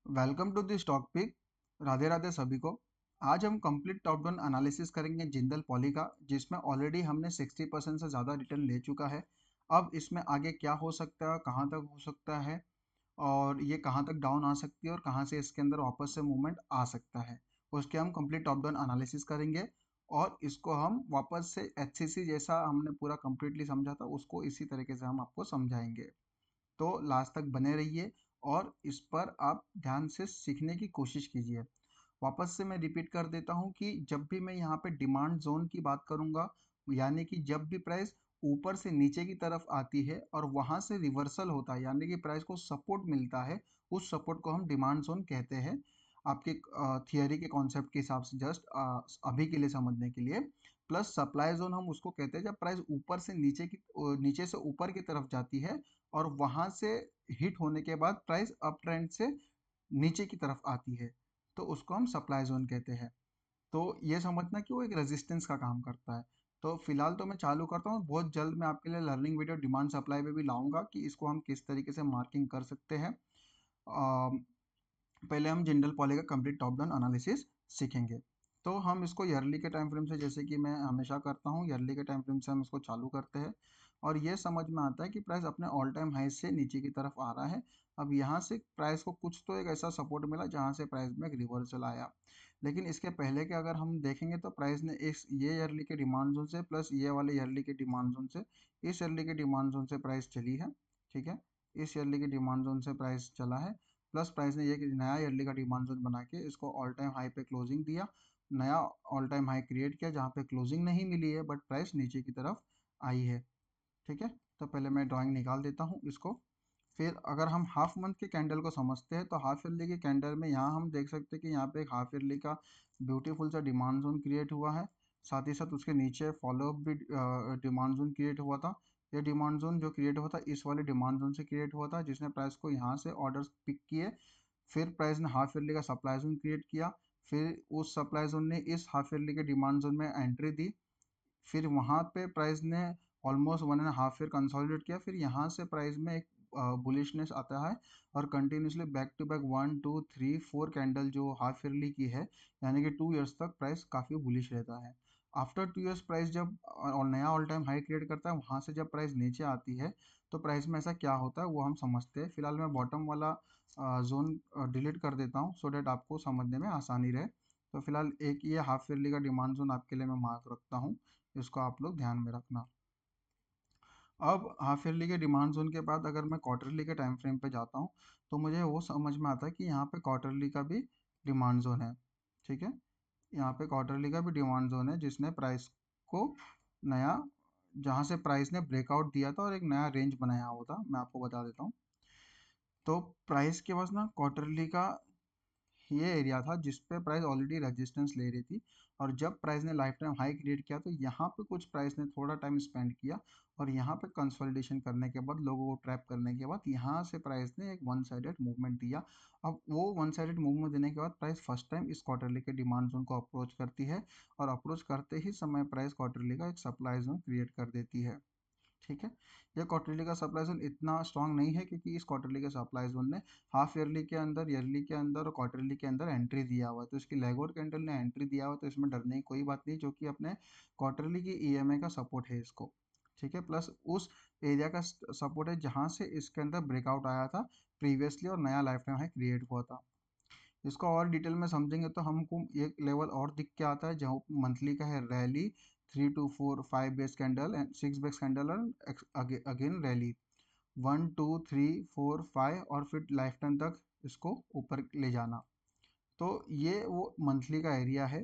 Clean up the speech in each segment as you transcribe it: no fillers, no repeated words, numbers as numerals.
Welcome to the stock pick. Radhe Radhe सभी को। आज हम कंप्लीट टॉप डाउन एनालिसिस करेंगे जिंदल पॉली का, जिसमें ऑलरेडी हमने 60% से ज़्यादा रिटर्न ले चुका है। अब इसमें आगे क्या हो सकता है, कहाँ तक हो सकता है और ये कहाँ तक डाउन आ सकती है और कहाँ से इसके अंदर वापस से मूवमेंट आ सकता है, उसके हम कंप्लीट टॉप डाउन एनालिसिस करेंगे। और इसको हम वापस से एचसीसी जैसा हमने पूरा कंप्लीटली समझा था, उसको इसी तरीके से हम आपको समझाएंगे। तो लास्ट तक बने रहिए और इस पर आप ध्यान से सीखने की कोशिश कीजिए। वापस से मैं रिपीट कर देता हूँ कि जब भी मैं यहाँ पे डिमांड जोन की बात करूँगा, यानी कि जब भी प्राइस ऊपर से नीचे की तरफ आती है और वहाँ से रिवर्सल होता है, यानी कि प्राइस को सपोर्ट मिलता है, उस सपोर्ट को हम डिमांड जोन कहते हैं। आपके थियरी के कॉन्सेप्ट के हिसाब से जस्ट अभी के लिए समझने के लिए। प्लस सप्लाई जोन हम उसको कहते हैं जब प्राइस ऊपर से नीचे से ऊपर की तरफ जाती है और वहां से हिट होने के बाद प्राइस अप ट्रेंड से नीचे की तरफ आती है, तो उसको हम सप्लाई जोन कहते हैं। तो ये समझना कि वो एक रेजिस्टेंस का काम करता है। तो फिलहाल तो मैं चालू करता हूँ, बहुत जल्द मैं आपके लिए लर्निंग वीडियो डिमांड सप्लाई पे भी लाऊंगा कि इसको हम किस तरीके से मार्किंग कर सकते हैं। पहले हम जिंदल पॉली का कंप्लीट टॉप डाउन एनालिसिस सीखेंगे। तो हम इसको ईयरली के टाइम फ्रेम से, जैसे कि मैं हमेशा करता हूँ, ईयरली के टाइम फ्रेम से हम इसको चालू करते हैं। और ये समझ में आता है कि प्राइस अपने ऑल टाइम हाई से नीचे की तरफ आ रहा है। अब यहाँ से प्राइस को कुछ तो एक ऐसा सपोर्ट मिला जहाँ से प्राइस में एक रिवर्सल आया। लेकिन इसके पहले के अगर हम देखेंगे तो प्राइस ने इस ये ईयरली के डिमांड जोन से प्लस ये वाले ईयरली के डिमांड जोन से, इस ईयरली के डिमांड जोन से प्राइस चली है। ठीक है, इस ईयरली के डिमांड जोन से प्राइस चला है। प्लस प्राइस ने ये नया ईयरली का डिमांड जोन बना के इसको ऑल टाइम हाई पे क्लोजिंग दिया, नया ऑल टाइम हाई क्रिएट किया जहाँ पे क्लोजिंग नहीं मिली है बट प्राइस नीचे की तरफ आई है। ठीक है, तो पहले मैं ड्राइंग निकाल देता हूँ इसको। फिर अगर हम हाफ मंथ के कैंडल को समझते हैं तो हाफ ईयरली के कैंडल में यहाँ हम देख सकते हैं कि यहाँ पे एक हाफ ईयरली का ब्यूटीफुल सा डिमांड जोन क्रिएट हुआ है। साथ ही साथ उसके नीचे फॉलोअप भी डिमांड जोन क्रिएट हुआ था। ये डिमांड जोन जो क्रिएट हुआ था इस वाले डिमांड जोन से क्रिएट हुआ था, जिसने प्राइस को यहाँ से ऑर्डर्स पिक किए। फिर प्राइस ने हाफ ईयरली का सप्लाई जोन क्रिएट किया। फिर उस सप्लाई जोन ने इस हाफ ईयरली के डिमांड जोन में एंट्री दी। फिर वहाँ पे प्राइस ने ऑलमोस्ट 1.5 ईयर कंसोलिडेट किया। फिर यहाँ से प्राइस में एक बुलिशनेस आता है और continuously back to back 1 2 3 4 candle जो हाफ ईयरली की है, यानी कि 2 इयर्स तक प्राइस काफ़ी बुलिश रहता है। आफ्टर 2 इयर्स प्राइस जब और नया ऑल टाइम हाई क्रिएट करता है, वहाँ से जब प्राइस नीचे आती है तो प्राइस में ऐसा क्या होता है वो हम समझते हैं। फिलहाल मैं बॉटम वाला जोन डिलीट कर देता हूँ सो डैट आपको समझने में आसानी रहे। तो फिलहाल एक ये हाफ ईयरली का डिमांड जोन आपके लिए मैं मार्क रखता हूँ, इसको आप लोग ध्यान में रखना। अब हाफ ईयरली के डिमांड जोन के बाद अगर मैं क्वार्टरली के टाइम फ्रेम पे जाता हूँ तो मुझे वो समझ में आता है कि यहाँ पे क्वार्टरली का भी डिमांड जोन है। ठीक है, यहाँ पे क्वार्टरली का भी डिमांड जोन है जिसने प्राइस को नया, जहाँ से प्राइस ने ब्रेकआउट दिया था और एक नया रेंज बनाया हुआ था, मैं आपको बता देता हूँ। तो प्राइस के पास ना क्वार्टरली का ये एरिया था जिस पे प्राइस ऑलरेडी रेजिस्टेंस ले रही थी। और जब प्राइस ने लाइफ टाइम हाई क्रिएट किया तो यहाँ पे कुछ प्राइस ने थोड़ा टाइम स्पेंड किया और यहाँ पे कंसोलिडेशन करने के बाद, लोगों को ट्रैप करने के बाद, यहाँ से प्राइस ने एक वन साइडेड मूवमेंट दिया। अब वो वन साइडेड मूवमेंट देने के बाद प्राइस फर्स्ट टाइम इस क्वार्टरली के डिमांड जोन को अप्रोच करती है और अप्रोच करते ही समय प्राइस क्वार्टरली का एक सप्लाई जोन क्रिएट कर देती है। ठीक है, ये क्वार्टरली का सप्लाई जोन इतना स्ट्रांग नहीं है क्योंकि इस क्वार्टरली के सप्लाई जोन ने हाफ ईयरली के अंदर, ईयरली के अंदर और क्वार्टरली के अंदर एंट्री दिया हुआ है। तो इसकी लेगआउट कैंडल ने एंट्री दिया हुआ, तो इसमें डरने की कोई बात नहीं, जो कि अपने क्वार्टरली की ईएमए का सपोर्ट है इसको। ठीक है, प्लस उस एरिया का सपोर्ट है जहाँ से इसके अंदर ब्रेकआउट आया था प्रीवियसली और नया लाइफ टाइम हाई क्रिएट हुआ था। इसको और डिटेल में समझेंगे तो हमको एक लेवल और दिख के आता है जहाँ मंथली का है rally 3 to 4 5 base candle and 6 base candle और अगेन रैली 1 2 3 4 5 और फिर लाइफ टाइम तक इसको ऊपर ले जाना। तो ये वो मंथली का एरिया है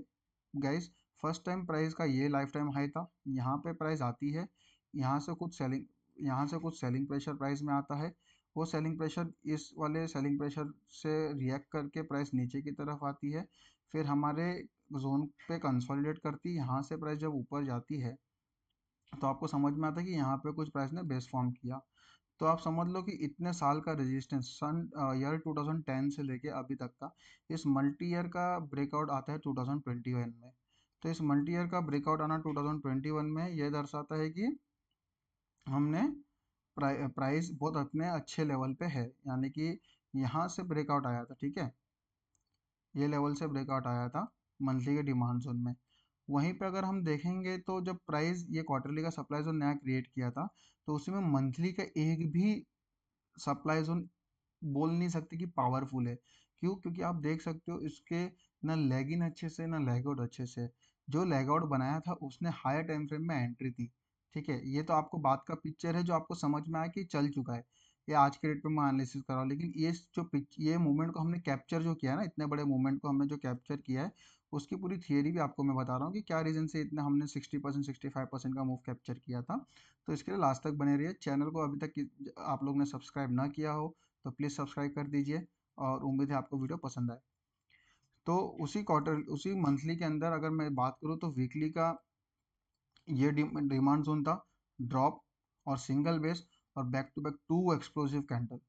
गाइस। फर्स्ट टाइम प्राइस का ये लाइफ टाइम हाई था, यहाँ पे प्राइस आती है, यहाँ से कुछ सेलिंग प्रेशर प्राइस में आता है। वो सेलिंग प्रेशर इस वाले सेलिंग प्रेशर से रिएक्ट करके प्राइस नीचे की तरफ आती है। फिर हमारे जोन पे कंसोलिडेट करती है, यहाँ से प्राइस जब ऊपर जाती है तो आपको समझ में आता है कि यहाँ पे कुछ प्राइस ने बेस फॉर्म किया। तो आप समझ लो कि इतने साल का रेजिस्टेंस सन ईयर 2010 से लेके अभी तक का, इस मल्टी ईयर का ब्रेकआउट आता है 2021 में। तो इस मल्टी ईयर का ब्रेकआउट आना 2021 में ये दर्शाता है कि हमने प्राइस बहुत अपने अच्छे लेवल पे है, यानी कि यहाँ से ब्रेकआउट आया था, ठीक है, ये लेवल से ब्रेकआउट आया था मंथली के डिमांड जोन में। वहीं पे अगर हम देखेंगे तो जब प्राइस ये क्वार्टरली का सप्लाई जोन नया क्रिएट किया था, तो उसमें मंथली का एक भी सप्लाई जोन बोल नहीं सकते कि पावरफुल है। क्यों? क्योंकि आप देख सकते हो इसके ना लैग इन अच्छे से ना लैग आउट अच्छे से। जो लैग आउट बनाया था उसने हायर टाइम फ्रेम में एंट्री थी, ठीक है। ये तो आपको बात का पिक्चर है जो आपको समझ में आया कि चल चुका है। ये आज के डेट पे मैं एनालिसिस कर रहा हूँ, लेकिन ये जो पिच ये मूवमेंट को हमने कैप्चर जो किया है ना, इतने बड़े मूवमेंट को हमने जो कैप्चर किया है, उसकी पूरी थियरी भी आपको मैं बता रहा हूँ कि क्या रीज़न से इतना हमने 60% 65% का मूव कैप्चर किया था। तो इसके लिए लास्ट तक बने रहिए। चैनल को अभी तक आप लोग ने सब्सक्राइब ना किया हो तो प्लीज़ सब्सक्राइब कर दीजिए, और उम्मीद है आपको वीडियो पसंद आए। तो उसी मंथली के अंदर अगर मैं बात करूँ तो वीकली का ये डिमांड जोन था, ड्रॉप और सिंगल बेस और back to back two explosive candle,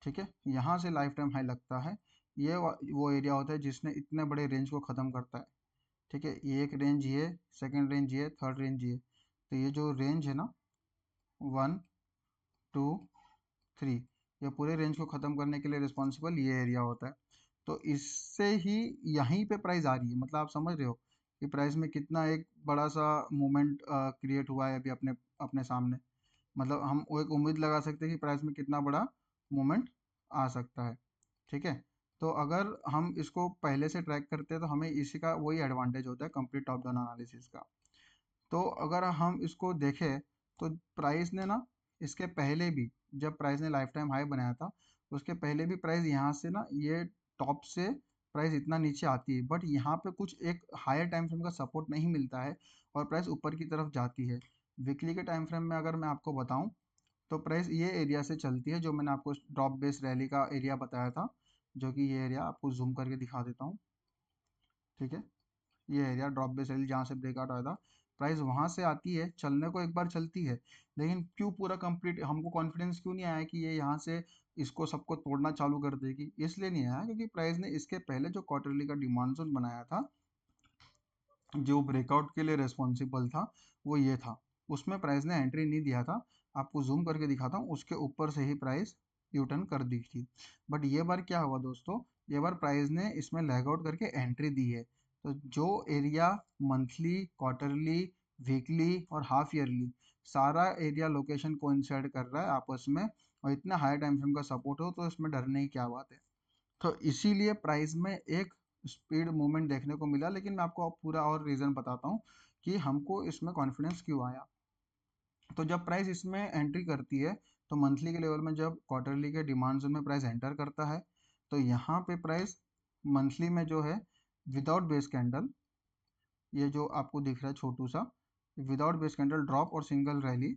ठीक है। यहाँ से लाइफ टाइम हाई लगता है। ये वो एरिया होता है जिसने इतने बड़े रेंज को ख़त्म करता है, ठीक है। ये एक रेंज ये, सेकेंड रेंज ये, थर्ड रेंज ये। तो ये जो रेंज है ना, 1 2 3, ये पूरे रेंज को ख़त्म करने के लिए रिस्पॉन्सिबल ये एरिया होता है। तो इससे ही यहीं पे प्राइस आ रही है, मतलब आप समझ रहे हो कि प्राइस में कितना एक बड़ा सा मूवमेंट क्रिएट हुआ है अभी अपने अपने सामने। मतलब हम वो एक उम्मीद लगा सकते हैं कि प्राइस में कितना बड़ा मूवमेंट आ सकता है, ठीक है। तो अगर हम इसको पहले से ट्रैक करते हैं तो हमें इसी का वही एडवांटेज होता है कंप्लीट टॉप डाउन एनालिसिस का। तो अगर हम इसको देखें तो प्राइस ने ना इसके पहले भी, जब प्राइस ने लाइफ टाइम हाई बनाया था उसके पहले भी प्राइस यहाँ से ना ये टॉप से प्राइस इतना नीचे आती है, बट यहाँ पे कुछ एक हायर टाइम फ्रेम का सपोर्ट नहीं मिलता है और प्राइस ऊपर की तरफ जाती है। वीकली के टाइम फ्रेम में अगर मैं आपको बताऊं तो प्राइस ये एरिया से चलती है जो मैंने आपको ड्रॉप बेस रैली का एरिया बताया था, जो कि ये एरिया आपको जूम करके दिखा देता हूँ, ठीक है। ये एरिया ड्रॉप बेस रैली जहाँ से ब्रेकआउट आया था, प्राइस वहां से आती है, चलने को एक बार चलती है, लेकिन क्यों पूरा कंप्लीट हमको कॉन्फिडेंस क्यों नहीं आया कि ये यहाँ से इसको सबको तोड़ना चालू कर देगी? इसलिए नहीं आया क्योंकि प्राइस ने इसके पहले जो क्वार्टरली का डिमांड जोन बनाया था, जो ब्रेकआउट के लिए रिस्पॉन्सिबल था, वो ये था। उसमें प्राइस ने एंट्री नहीं दिया था। आपको जूम करके दिखाता हूँ, उसके ऊपर से ही प्राइस यू टर्न कर दी थी। बट ये बार क्या हुआ दोस्तों, ये बार प्राइस ने इसमें लैग आउट करके एंट्री दी है। तो जो एरिया मंथली, क्वार्टरली, वीकली और हाफ ईयरली सारा एरिया लोकेशन कोइंसाइड कर रहा है आपस में, और इतना हाई टाइम फ्रेम का सपोर्ट हो तो इसमें डरने की क्या बात है। तो इसीलिए प्राइस में एक स्पीड मूवमेंट देखने को मिला, लेकिन मैं आपको अब पूरा और रीज़न बताता हूँ कि हमको इसमें कॉन्फिडेंस क्यों आया। तो जब प्राइस इसमें एंट्री करती है तो मंथली के लेवल में जब क्वार्टरली के डिमांड जोन में प्राइस एंटर करता है, तो यहाँ पे प्राइस मंथली में जो है विदाउट बेस कैंडल, ये जो आपको दिख रहा है छोटू सा, विदाउट बेस कैंडल ड्रॉप और single rally,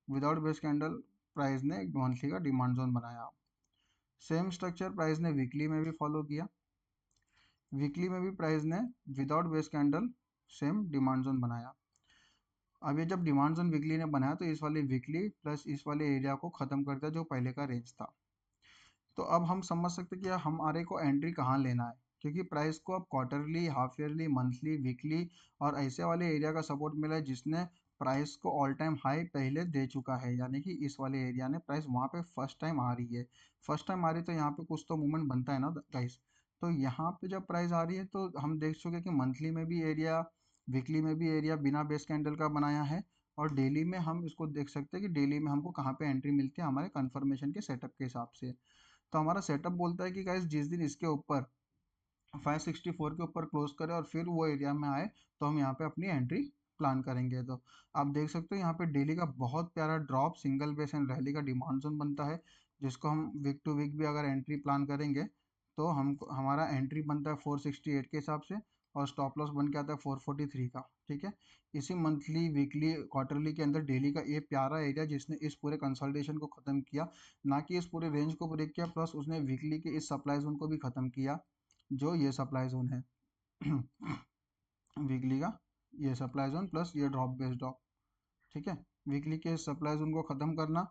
without base candle price ने एक मंथली का डिमांड जोन बनाया। सेम स्ट्रक्चर प्राइस ने वीकली में भी फॉलो किया। वीकली में भी प्राइस ने without base candle same demand zone बनाया। अब ये जब डिमांड जोन वीकली ने बनाया तो इस वाले वीकली प्लस इस वाले एरिया को ख़त्म कर दिया जो पहले का रेंज था। तो अब हम समझ सकते हैं कि हमारे को एंट्री कहाँ लेना है, क्योंकि प्राइस को अब quarterly, half yearly, monthly, weekly और ऐसे वाले एरिया का सपोर्ट मिला है जिसने प्राइस को ऑल टाइम हाई पहले दे चुका है, यानी कि इस वाले एरिया ने प्राइस वहाँ पे फर्स्ट टाइम आ रही है। फर्स्ट टाइम आ रही है तो यहाँ पे कुछ तो मूवमेंट बनता है ना गाइस। तो यहाँ पे जब प्राइस आ रही है तो हम देख चुके कि मंथली में भी एरिया, वीकली में भी एरिया बिना बेस कैंडल का बनाया है, और डेली में हम इसको देख सकते हैं कि डेली में हमको कहाँ पे एंट्री मिलती है हमारे कन्फर्मेशन के सेटअप के हिसाब से। तो हमारा सेटअप बोलता है कि गाइस जिस दिन इसके ऊपर 564 के ऊपर क्लोज करे और फिर वो एरिया में आए तो हम यहाँ पे अपनी एंट्री प्लान करेंगे। तो आप देख सकते हो यहाँ पे डेली का बहुत प्यारा drop, single base and rally का डिमांड जोन बनता है, जिसको हम वीक टू वीक भी अगर एंट्री प्लान करेंगे तो हम हमारा एंट्री बनता है 468 के हिसाब से, और स्टॉप लॉस बन के आता है 443 का, ठीक है। इसी मंथली, वीकली, क्वार्टरली के अंदर डेली का ये प्यारा एरिया जिसने इस पूरे कंसल्टेशन को ख़त्म किया, ना कि इस पूरे रेंज को ब्रेक किया, प्लस उसने वीकली के इस सप्लाई जोन को भी ख़त्म किया जो ये सप्लाई जोन है। वीकली का ये सप्लाई जोन प्लस ये ड्रॉप बेस्ड ड्रॉप, ठीक है। वीकली के सप्लाई जोन को ख़त्म करना,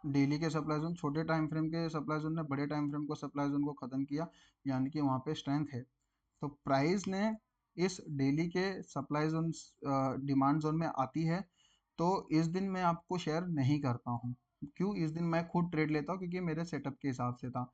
डेली के सप्लाई जोन, छोटे टाइम फ्रेम के सप्लाई जोन ने बड़े टाइम फ्रेम को सप्लाई जोन को ख़त्म किया, यानी कि वहाँ पे स्ट्रेंथ है। तो प्राइस ने इस डेली के सप्लाई जोन डिमांड जोन में आती है, तो इस दिन मैं आपको शेयर नहीं करता हूँ, क्यों इस दिन मैं खुद ट्रेड लेता हूँ, क्योंकि मेरे सेटअप के हिसाब से था।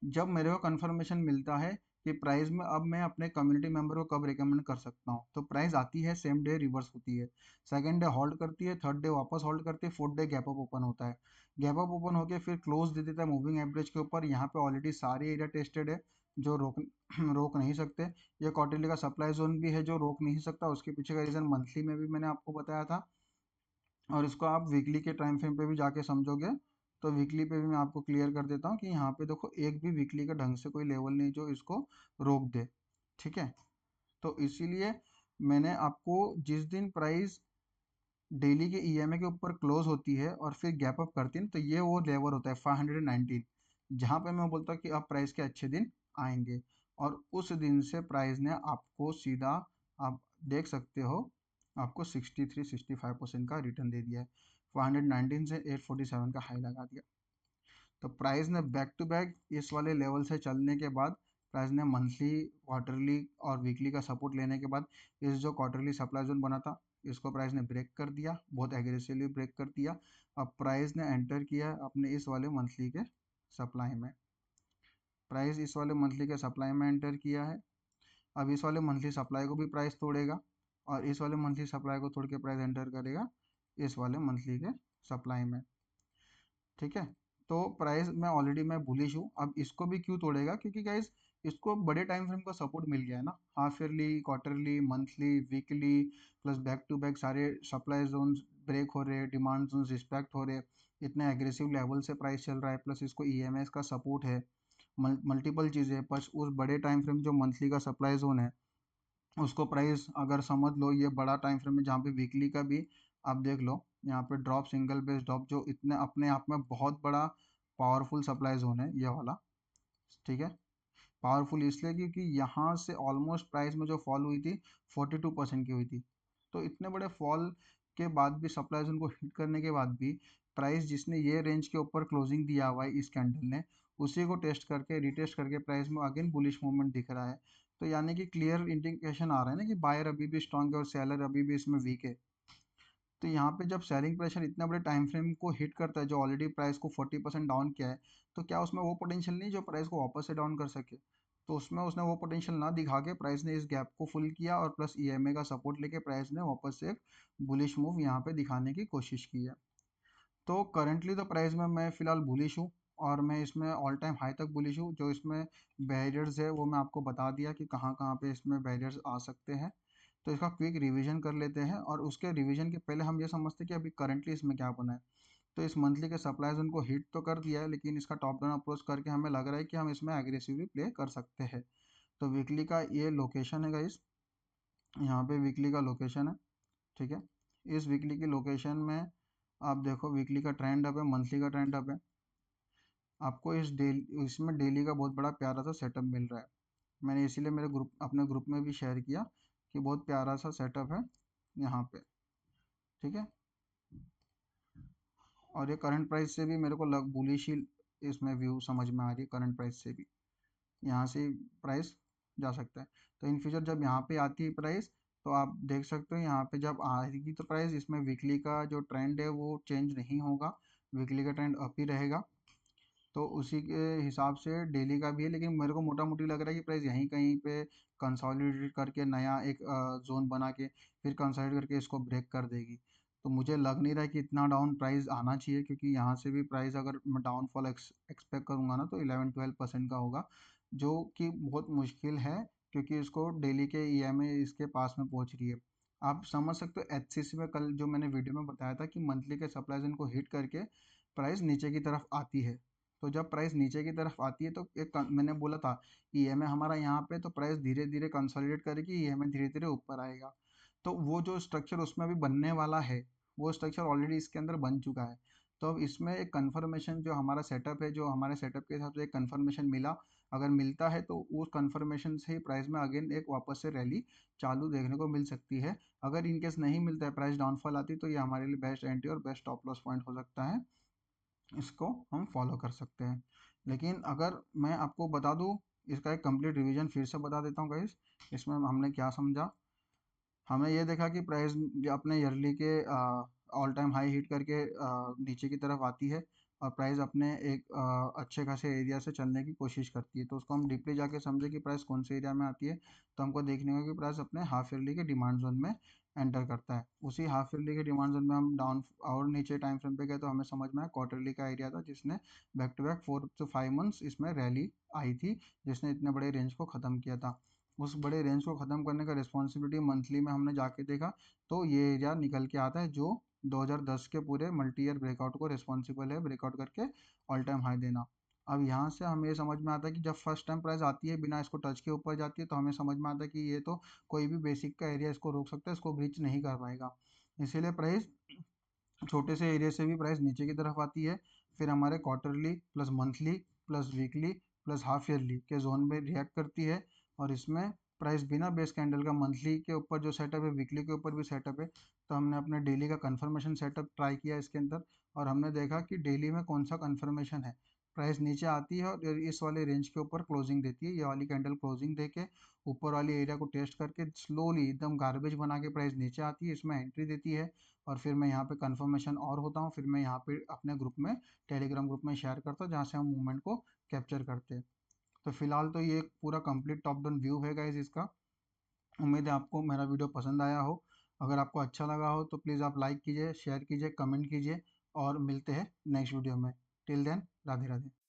जब मेरे को कंफर्मेशन मिलता है कि प्राइस में अब मैं अपने कम्युनिटी मेंबर को कब रिकमेंड कर सकता हूँ, तो प्राइस आती है सेम डे रिवर्स होती है, सेकंड डे होल्ड करती है, थर्ड डे वापस होल्ड करती है, fourth day gap up open होता है। गैप अप ओपन होकर फिर क्लोज दे देता है मूविंग एवरेज के ऊपर। यहाँ पे ऑलरेडी सारे एरिया टेस्टेड है जो रोक रोक नहीं सकते। ये क्वार्टरली का सप्लाई जोन भी है जो रोक नहीं सकता। उसके पीछे का रीजन मंथली में भी मैंने आपको बताया था, और इसको आप वीकली के टाइम फ्रेम पे भी जाके समझोगे तो वीकली पे भी मैं आपको क्लियर कर देता हूँ कि यहाँ पे देखो एक भी वीकली का ढंग से कोई लेवल नहीं जो इसको रोक दे। ठीक है, तो इसीलिए मैंने आपको जिस दिन प्राइस डेली के ईएमए के ऊपर क्लोज होती है और फिर गैप अप करती है ना, तो ये वो लेवल होता है 519, जहाँ पे मैं बोलता हूँ कि अब प्राइस के अच्छे दिन आएंगे। और उस दिन से प्राइस ने आपको सीधा, आप देख सकते हो, आपको 63-65% का रिटर्न दे दिया है। 519 से 847 का हाई लगा दिया। तो प्राइस ने बैक टू बैक इस वाले लेवल से चलने के बाद प्राइस ने मंथली, क्वार्टरली और वीकली का सपोर्ट लेने के बाद इस जो क्वार्टरली सप्लाई जोन बना था इसको प्राइस ने ब्रेक कर दिया, बहुत एग्रेसिवली ब्रेक कर दिया। अब प्राइस ने एंटर किया अपने इस वाले मंथली के सप्लाई में। प्राइस इस वाले मंथली के सप्लाई में एंटर किया है। अब इस वाले मंथली सप्लाई को भी प्राइस तोड़ेगा, और इस वाले मंथली सप्लाई को तोड़ के प्राइस एंटर करेगा इस वाले मंथली के सप्लाई में। ठीक है, तो प्राइस में ऑलरेडी मैं बुलिश हूँ। अब इसको भी क्यों तोड़ेगा, क्योंकि गाइस इसको बड़े टाइम फ्रेम का सपोर्ट मिल गया है ना, half yearly, quarterly, monthly, weekly, plus back to back सारे सप्लाई जोन्स ब्रेक हो रहे हैं, डिमांड जोन्स रिस्पेक्ट हो रहे हैं, इतने एग्रेसिव लेवल से प्राइस चल रहा है, प्लस इसको ईएमएस का सपोर्ट है, मल्टीपल चीज़ें हैं। बस उस बड़े टाइम फ्रेम जो मंथली का सप्लाई जोन है उसको प्राइस अगर समझ लो, ये बड़ा टाइम फ्रेम है जहाँ पे वीकली का भी आप देख लो, यहाँ पे ड्रॉप, सिंगल बेस ड्रॉप जो इतने अपने आप में बहुत बड़ा पावरफुल सप्लाई जोन है ये वाला। ठीक है, पावरफुल इसलिए क्योंकि यहाँ से ऑलमोस्ट प्राइस में जो फॉल हुई थी 42% की हुई थी। तो इतने बड़े फॉल के बाद भी, सप्लाई जोन को हिट करने के बाद भी, प्राइस जिसने ये रेंज के ऊपर क्लोजिंग दिया हुआ है इस कैंडल ने, उसी को टेस्ट करके, रिटेस्ट करके प्राइस में अगेन बुलिश मूवमेंट दिख रहा है। तो यानी कि क्लियर इंडिकेशन आ रहा है ना कि बायर अभी भी स्ट्रांग है और सेलर अभी भी इसमें वीक है। तो यहाँ पे जब सेलिंग प्रेशर इतना बड़े टाइम फ्रेम को हिट करता है जो ऑलरेडी प्राइस को 40% डाउन किया है, तो क्या उसमें वो पोटेंशियल नहीं जो प्राइस को वापस से डाउन कर सके। तो उसमें उसने वो पोटेंशियल ना दिखा के प्राइस ने इस गैप को फुल किया, और प्लस ईएमए का सपोर्ट लेके प्राइस ने वापस से एक बुलिश मूव यहाँ पे दिखाने की कोशिश की है। तो करंटली तो प्राइस में मैं फिलहाल बुलिश हूँ, और मैं इसमें ऑल टाइम हाई तक बुलिश हूँ। जो इसमें बैरियर्स है वो मैं आपको बता दिया कि कहाँ कहाँ पे इसमें बैरियर्स आ सकते हैं। तो इसका क्विक रिवीजन कर लेते हैं, और उसके रिवीजन के पहले हम ये समझते हैं कि अभी करंटली इसमें क्या बना है। तो इस मंथली के सप्लाई जोन को हिट तो कर दिया है, लेकिन इसका टॉप डाउन अप्रोच करके हमें लग रहा है कि हम इसमें एग्रेसिवली प्ले कर सकते हैं। तो वीकली का ये लोकेशन है गाइस, यहाँ पे वीकली का लोकेशन है। ठीक है, इस वीकली की लोकेशन में आप देखो वीकली का ट्रेंड अप है, मंथली का ट्रेंड अप है। आपको इस डेली, इसमें डेली का बहुत बड़ा प्यारा सा सेटअप मिल रहा है। मैंने इसीलिए मेरे ग्रुप, अपने ग्रुप में भी शेयर किया कि बहुत प्यारा सा सेटअप है यहाँ पे। ठीक है, और ये करंट प्राइस से भी मेरे को लग बुलिश ही इसमें व्यू समझ में आ रही है। करंट प्राइस से भी यहाँ से प्राइस जा सकता है। तो इन फ्यूचर जब यहाँ पे आती है प्राइस, तो आप देख सकते हो यहाँ पे जब आएगी तो प्राइस, इसमें वीकली का जो ट्रेंड है वो चेंज नहीं होगा, वीकली का ट्रेंड अप ही रहेगा। तो उसी के हिसाब से डेली का भी है, लेकिन मेरे को मोटा मोटी लग रहा है कि प्राइस यहीं कहीं पे कंसोलिडेट करके नया एक जोन बना के फिर कंसोलिडेट करके इसको ब्रेक कर देगी। तो मुझे लग नहीं रहा है कि इतना डाउन प्राइस आना चाहिए, क्योंकि यहाँ से भी प्राइस अगर मैं डाउनफॉल एक्सपेक्ट करूँगा ना तो 11-12% का होगा, जो कि बहुत मुश्किल है, क्योंकि इसको डेली के ईएमए इसके पास में पहुँच रही है। आप समझ सकते हो एचसीसी में कल जो मैंने वीडियो में बताया था कि मंथली के सप्लाई जोन को हिट करके प्राइस नीचे की तरफ आती है। तो जब प्राइस नीचे की तरफ आती है तो एक मैंने बोला था ईएमए हमारा यहाँ पे, तो प्राइस धीरे धीरे कंसोलिडेट करेगी, ईएमए धीरे धीरे ऊपर आएगा। तो वो जो स्ट्रक्चर उसमें भी बनने वाला है, वो स्ट्रक्चर ऑलरेडी इसके अंदर बन चुका है। तो अब इसमें एक कंफर्मेशन, जो हमारा सेटअप है, जो हमारे सेटअप के हिसाब से एक कंफर्मेशन मिला, अगर मिलता है तो उस कंफर्मेशन से ही प्राइस में अगेन एक वापस से रैली चालू देखने को मिल सकती है। अगर इनकेस नहीं मिलता है, प्राइस डाउनफॉल आती, तो ये हमारे लिए बेस्ट एंट्री और बेस्ट स्टॉप लॉस पॉइंट हो सकता है, इसको हम फॉलो कर सकते हैं। लेकिन अगर मैं आपको बता दूं, इसका एक कंप्लीट रिवीजन फिर से बता देता हूँ गाइस। इसमें हमने क्या समझा, हमने ये देखा कि प्राइस अपने ईयरली के ऑल टाइम हाई हिट करके नीचे की तरफ आती है और प्राइस अपने एक अच्छे खासे एरिया से चलने की कोशिश करती है। तो उसको हम डीपली जाके समझे कि प्राइस कौन से एरिया में आती है, तो हमको देखने होगा कि प्राइस अपने हाफ ईयरली के डिमांड जोन में एंटर करता है। उसी हाफ ईयरली के डिमांड जोन में हम डाउन और नीचे टाइम फ्रेम पे गए तो हमें समझ में आया क्वार्टरली का एरिया था, जिसने बैक टू बैक 4 से 5 मंथ्स इसमें रैली आई थी, जिसने इतने बड़े रेंज को ख़त्म किया था। उस बड़े रेंज को ख़त्म करने का रिस्पॉन्सिबिलिटी मंथली में हमने जाके देखा, तो ये एरिया निकल के आता है जो 2010 के पूरे मल्टी ईयर ब्रेकआउट को रिस्पॉन्सिबल है, ब्रेकआउट करके ऑल टाइम हाई देना। अब यहाँ से हमें ये समझ में आता है कि जब फर्स्ट टाइम प्राइस आती है बिना इसको टच के ऊपर जाती है, तो हमें समझ में आता है कि ये तो कोई भी बेसिक का एरिया इसको रोक सकता है, इसको ब्रीच नहीं कर पाएगा। इसीलिए प्राइस छोटे से एरिया से भी प्राइस नीचे की तरफ आती है, फिर हमारे quarterly plus monthly plus weekly plus half yearly के जोन में रिएक्ट करती है। और इसमें प्राइस बिना बेस कैंडल का मंथली के ऊपर जो सेटअप है, वीकली के ऊपर भी सेटअप है, तो हमने अपने डेली का कंफर्मेशन सेटअप ट्राई किया इसके अंदर, और हमने देखा कि डेली में कौन सा कंफर्मेशन है। प्राइस नीचे आती है और इस वाले रेंज के ऊपर क्लोजिंग देती है, ये वाली कैंडल क्लोजिंग देके ऊपर वाली एरिया को टेस्ट करके स्लोली एकदम गार्बेज बना के प्राइस नीचे आती है, इसमें एंट्री देती है। और फिर मैं यहाँ पे कंफर्मेशन और होता हूँ, फिर मैं यहाँ पे अपने ग्रुप में, टेलीग्राम ग्रुप में शेयर करता हूँ, जहाँ से हम मूवमेंट को कैप्चर करते हैं। तो फिलहाल तो ये एक पूरा कंप्लीट टॉप डाउन व्यू है गाइज इसका। उम्मीद है आपको मेरा वीडियो पसंद आया हो। अगर आपको अच्छा लगा हो तो प्लीज़ आप लाइक कीजिए, शेयर कीजिए, कमेंट कीजिए, और मिलते हैं नेक्स्ट वीडियो में। Till then, Radhe Radhe.